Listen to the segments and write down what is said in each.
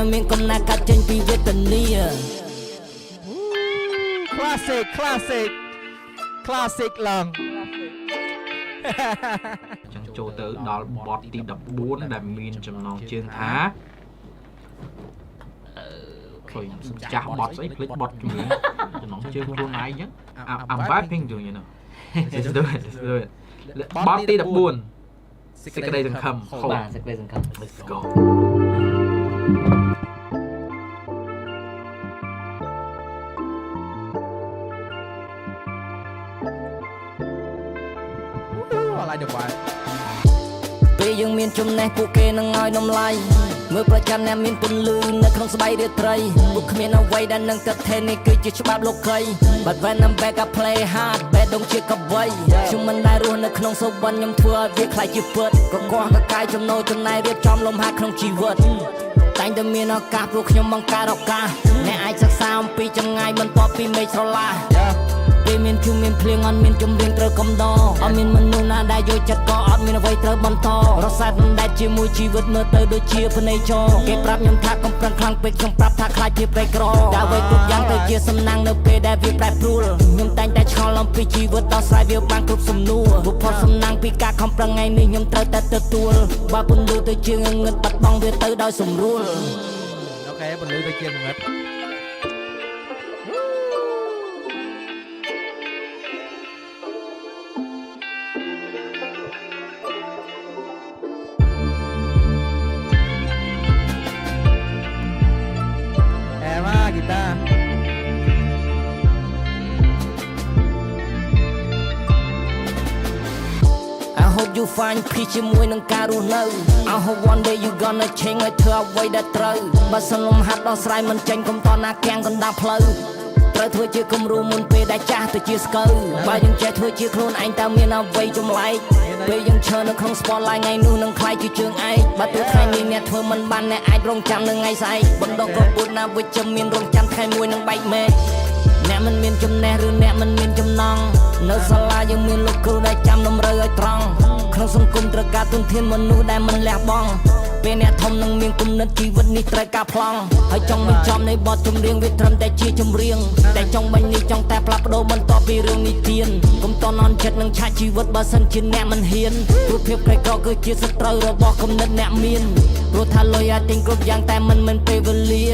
ยังมีกำนัดกัดเจนปีเวทเนีย classic ឡើង ចឹងចូលទៅដល់បទទី14ដែលមានចំណងជើងថាឃើញចាស់បទស្អីភ្លេចបទជំនាញចំណងជើងខ្លួនឯងចឹង I'm vibing doing you know let's do it បទទី14សេចក្តីសង្ឃឹម បាទសេចក្តីសង្ឃឹម let's go อะไรเดี๋ยวไว้ ពេលយើងមានចំណេះពួកគេនឹងឲ្យតម្លៃមើលប្រចាំអ្នកមានពន្លឺនៅក្នុងស្បែករាត្រីពួកគ្មានអ្វីដែលនឹងទៅថេនេះគឺជាច្បាប់លោកី But when I'm back I play hard បែបដងជាកវៃខ្ញុំមិនដែលរស់នៅក្នុងសវណ្ណខ្ញុំធ្វើឲ្យវាខ្លាចជាពិតកកកកាយចំណូលចំណែករៀបចំលំហាត់ក្នុងជីវិតតែងតែមានឱកាសព្រោះខ្ញុំបង្កើតឱកាសអ្នកអាចសិក្សាអំពីចម្ងាយបន្ទាប់ពីមេឃស្រឡះពេលមានជុំមានភ្លៀងអត់មានចម្រៀងត្រូវកំដរអត់មានមនុស្សណាដែលយកចិត្តក៏អត់មានអ្វីត្រូវបន្តរសែតមិនដែលជាមួយជីវិតមើលទៅដូចជាភ្នែកចរគេប្រាប់ខ្ញុំថាកំប្រឹងខ្លាំងពេកខ្ញុំប្រាប់ថាខ្លាចជាប្រេកក្រតែអ្វីគ្រប់យ៉ាងទៅជាសំណាងនៅពេលដែលវាប្រែប្រួលខ្ញុំតែងតែឆ្ងល់អំពីជីវិតដល់ស្រ័យវាបានគ្រប់សំណួរពុទ្ធសំណាងពីការខំប្រឹងថ្ងៃនេះខ្ញុំត្រូវតែទទួលបើពន្លឺទៅជាងងឹតបាត់បង់វាទៅដោយសម្រួល អូខេពន្លឺទៅជាងងឹត guitar I hope you find peace ជាមួយនឹងការរស់នៅ I hope one day you gonna change ឲ្យធ្វើអ្វីដែលត្រូវបើសិនលំហាត់ដល់ស្រ័យមិនចេញកុំតណាគាំងកណ្ដាលផ្លូវត្រូវធ្វើជាគំរូមុនពេលដែលចាស់ទៅជាស្កើបើយើងចេះធ្វើជាខ្លួនឯងតើមានអ្វីចម្លែកពេលយើងឈរនៅក្នុង spotlight ថ្ងៃនោះនឹងខ្លាយជាជើងឯកបើទោះថ្ងៃនេះអ្នកធ្វើមិនបានអ្នកអាចរងចាំនៅថ្ងៃស្អែកបណ្ដុះក៏ពុតណាវិជ្ជមានរងចាំថ្ងៃមួយនឹងបែកមែកអ្នកមិនមានចំណេះឬអ្នកមិនមានចំណងនៅសាលាយើងមានលោកគ្រូដែលចាំតម្រូវឲ្យត្រង់ក្នុងសង្គមត្រូវការទុនធានមនុស្សដែលមិនលះបង់ពេលអ្នកធំនឹងមានគំនិតជីវិតនេះត្រូវការប្លង់ហើយចង់បញ្ចប់នៃបទចម្រៀងវាត្រឹមតែជាចម្រៀងតែចង់បាញ់នេះចង់តែផ្លាស់ប្ដូរបន្តពីរឿងនេះទៀនកុំតន់អន់ចិត្តនឹងឆាច់ជីវិតបើសិនជាអ្នកមិនហ៊ានព្រោះភាពក្រីក្រគឺជាសត្រូវរបស់គំនិតអ្នកមានព្រោះថាលុយអាចទិញគ្រប់យ៉ាងតែមិនពេលវេលា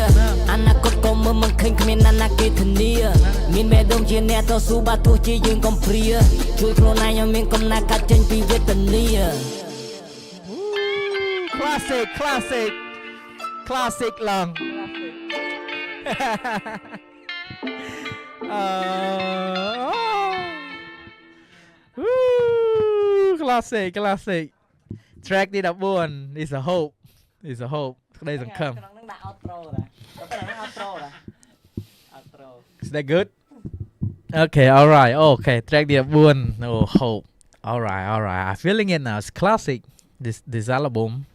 អនាគតក៏មើលមិនឃើញគ្មានណាណាគេធានាមានមេដុំជាអ្នកតស៊ូបើទោះជាយើងកំព្រាជួយខ្លួនឯងឲ្យមានកំណត់កាត់ចេញពីវេទនា classic ឡើង classic track ទី14 is a hope ក្តីសង្ឃឹម ក្នុងនឹងដាក់ outro ដែរ outro is that good okay alright okay track ទី14 oh hope alright I feeling it now it's classic this album